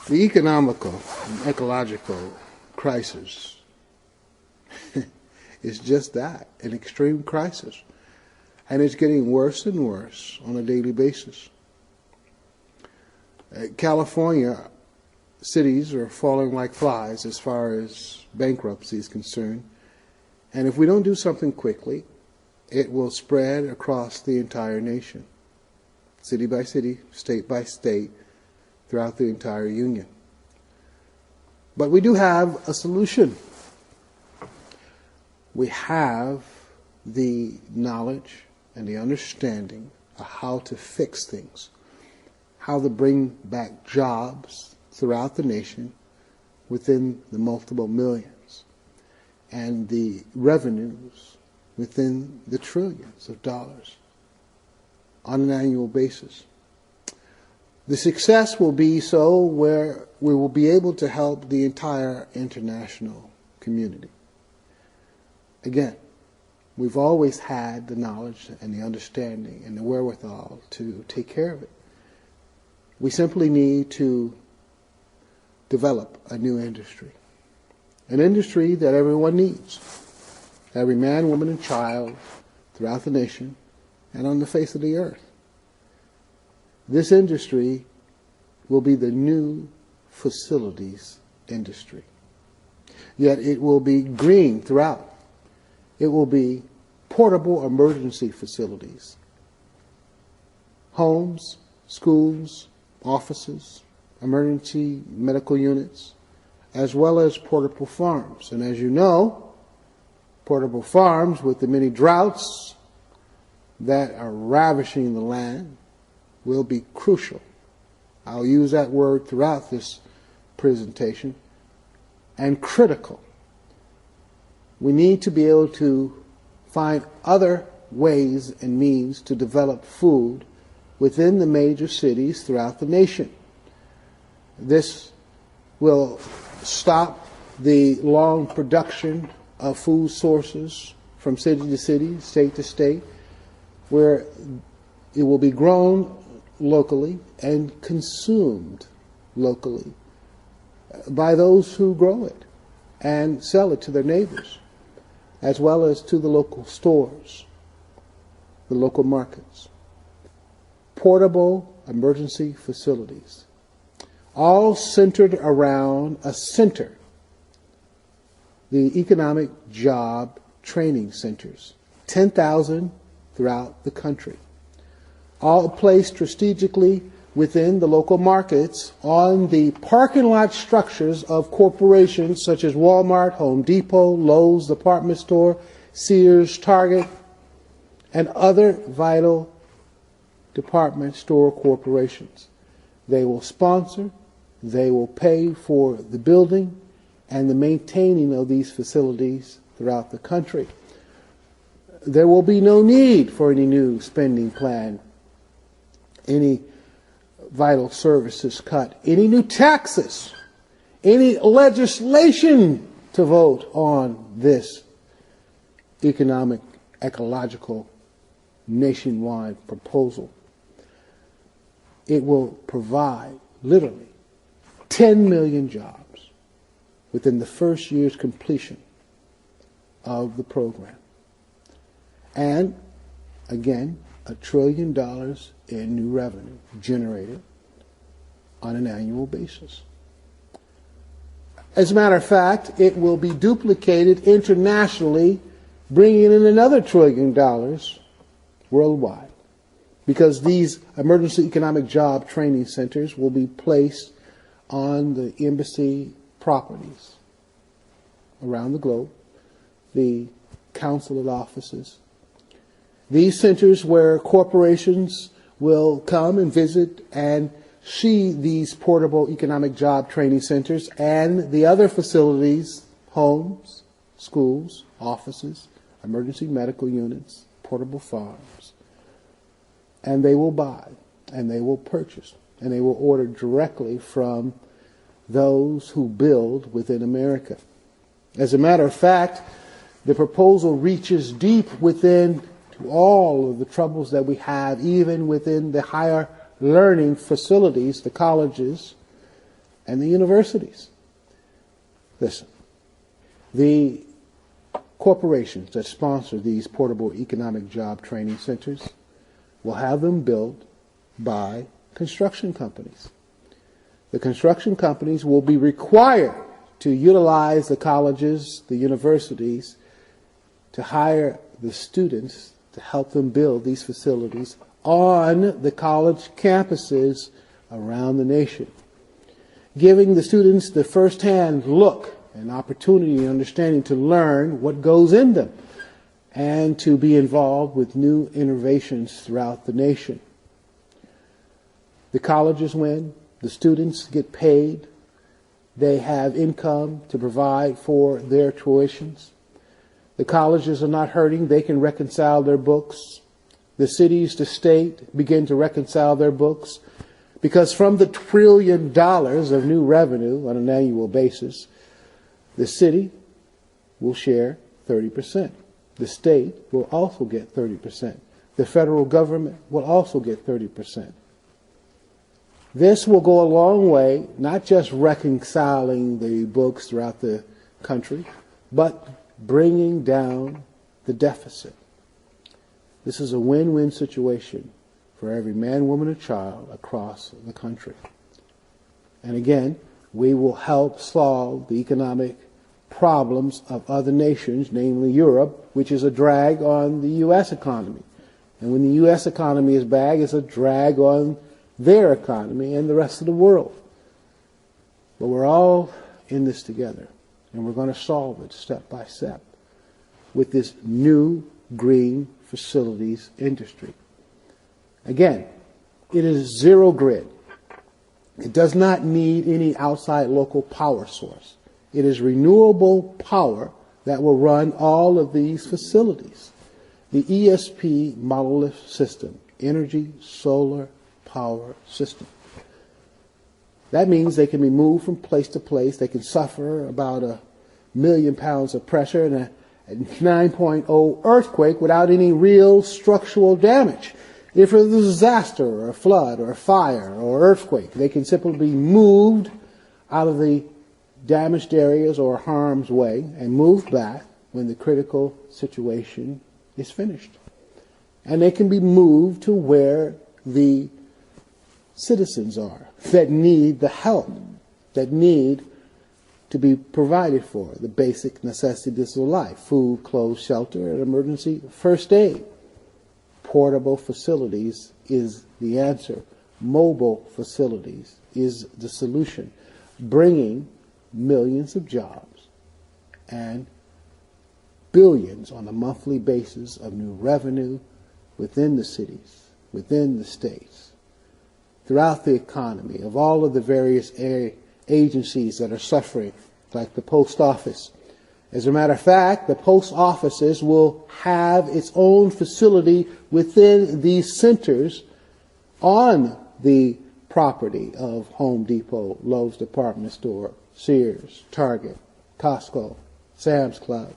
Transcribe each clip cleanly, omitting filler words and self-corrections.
The economical and ecological crisis is just that, an extreme crisis. And it's getting worse and worse on a daily basis. California cities are falling like flies as far as bankruptcy is concerned. And if we don't do something quickly, it will spread across the entire nation, city by city, state by state, throughout the entire union. But we do have a solution. We have the knowledge and the understanding of how to fix things, how to bring back jobs throughout the nation within the multiple millions, and the revenues within the trillions of dollars on an annual basis. The success will be so where we will be able to help the entire international community. Again, we've always had the knowledge and the understanding and the wherewithal to take care of it. We simply need to develop a new industry, an industry that everyone needs, every man, woman, and child throughout the nation and on the face of the earth. This industry will be the new facilities industry. Yet it will be green throughout. It will be portable emergency facilities, homes, schools, offices, emergency medical units, as well as portable farms. And as you know, portable farms, with the many droughts that are ravishing the land, will be crucial. I'll use that word throughout this presentation, and critical. We need to be able to find other ways and means to develop food within the major cities throughout the nation. This will stop the long production of food sources from city to city, state to state, where it will be grown locally and consumed locally by those who grow it and sell it to their neighbors, as well as to the local stores, the local markets. Portable emergency facilities, all centered around a center, the economic job training centers, 10,000 throughout the country, all placed strategically within the local markets on the parking lot structures of corporations such as Walmart, Home Depot, Lowe's department store, Sears, Target, and other vital department store corporations. They will sponsor, they will pay for the building and the maintaining of these facilities throughout the country. There will be no need for any new spending plan, any vital services cut, any new taxes, any legislation to vote on this economic, ecological, nationwide proposal. It will provide literally 10 million jobs within the first year's completion of the program. And again, $1 trillion in new revenue generated on an annual basis. As a matter of fact, it will be duplicated internationally, bringing in another $1 trillion worldwide, because these emergency economic job training centers will be placed on the embassy properties around the globe, the consulate offices. These centers where corporations will come and visit and see these portable economic job training centers and the other facilities, homes, schools, offices, emergency medical units, portable farms. And they will buy, and they will purchase, and they will order directly from those who build within America. As a matter of fact, the proposal reaches deep within to all of the troubles that we have, even within the higher learning facilities, the colleges, and the universities. Listen, the corporations that sponsor these portable economic job training centers will have them built by construction companies. The construction companies will be required to utilize the colleges, the universities, to hire the students to help them build these facilities on the college campuses around the nation, giving the students the first-hand look and opportunity and understanding to learn what goes in them and to be involved with new innovations throughout the nation. The colleges win, the students get paid, they have income to provide for their tuitions. The colleges are not hurting, they can reconcile their books. The cities, the state begin to reconcile their books, because from the $1 trillion of new revenue on an annual basis, the city will share 30%. The state will also get 30%. The federal government will also get 30%. This will go a long way, not just reconciling the books throughout the country, but bringing down the deficit. This is a win-win situation for every man, woman, and child across the country. And again, we will help solve the economic problems of other nations, namely Europe, which is a drag on the U.S. economy. And when the U.S. economy is bad, it's a drag on their economy and the rest of the world. But we're all in this together, and we're going to solve it step by step with this new green facilities industry. Again, it is zero grid. It does not need any outside local power source. It is renewable power that will run all of these facilities. The ESP monolith system, energy solar power system. That means they can be moved from place to place. They can suffer about 1 million pounds of pressure and a 9.0 earthquake without any real structural damage. If there's a disaster or a flood or a fire or earthquake, they can simply be moved out of the damaged areas or harm's way and moved back when the critical situation is finished. And they can be moved to where the citizens are that need the help, that need to be provided for, the basic necessities of life: food, clothes, shelter, and emergency first aid. Portable facilities is the answer. Mobile facilities is the solution, bringing millions of jobs and billions on a monthly basis of new revenue within the cities, within the states, throughout the economy, of all of the various agencies that are suffering, like the post office. As a matter of fact, the post offices will have its own facility within these centers on the property of Home Depot, Lowe's department store, Sears, Target, Costco, Sam's Club,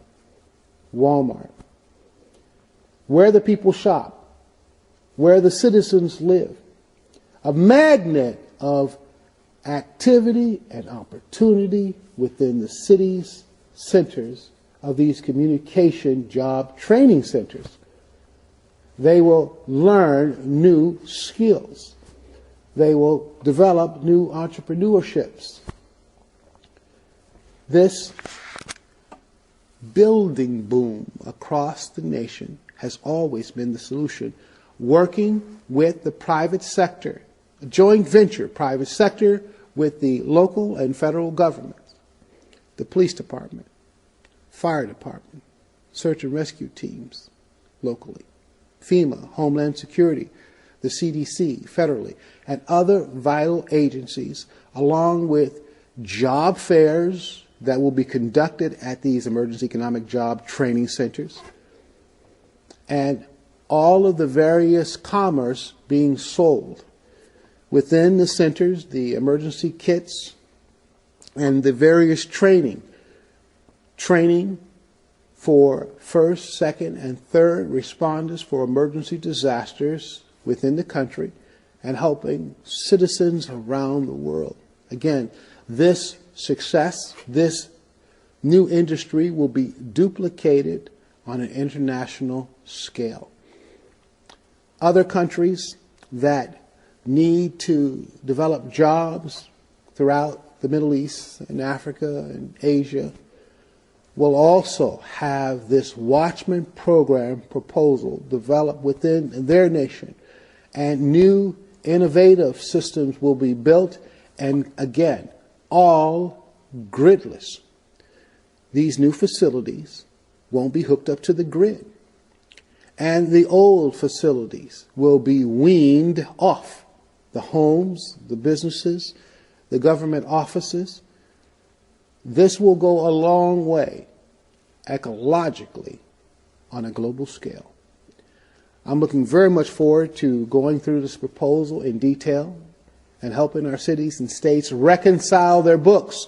Walmart. Where the people shop, where the citizens live. A magnet of activity and opportunity within the cities, centers of these communication job training centers. They will learn new skills. They will develop new entrepreneurships. This building boom across the nation has always been the solution. Working with the private sector, a joint venture, private sector with the local and federal governments, the police department, fire department, search and rescue teams locally, FEMA, Homeland Security, the CDC federally, and other vital agencies, along with job fairs that will be conducted at these emergency economic job training centers, and all of the various commerce being sold within the centers, the emergency kits, and the various training for first, second, and third responders for emergency disasters within the country, and helping citizens around the world. Again, this success, this new industry will be duplicated on an international scale. Other countries that need to develop jobs throughout the Middle East and Africa and Asia will also have this Watchman program proposal developed within their nation, and new innovative systems will be built, and again, all gridless. These new facilities won't be hooked up to the grid, and the old facilities will be weaned off the homes, the businesses, the government offices. This will go a long way ecologically on a global scale. I'm looking very much forward to going through this proposal in detail and helping our cities and states reconcile their books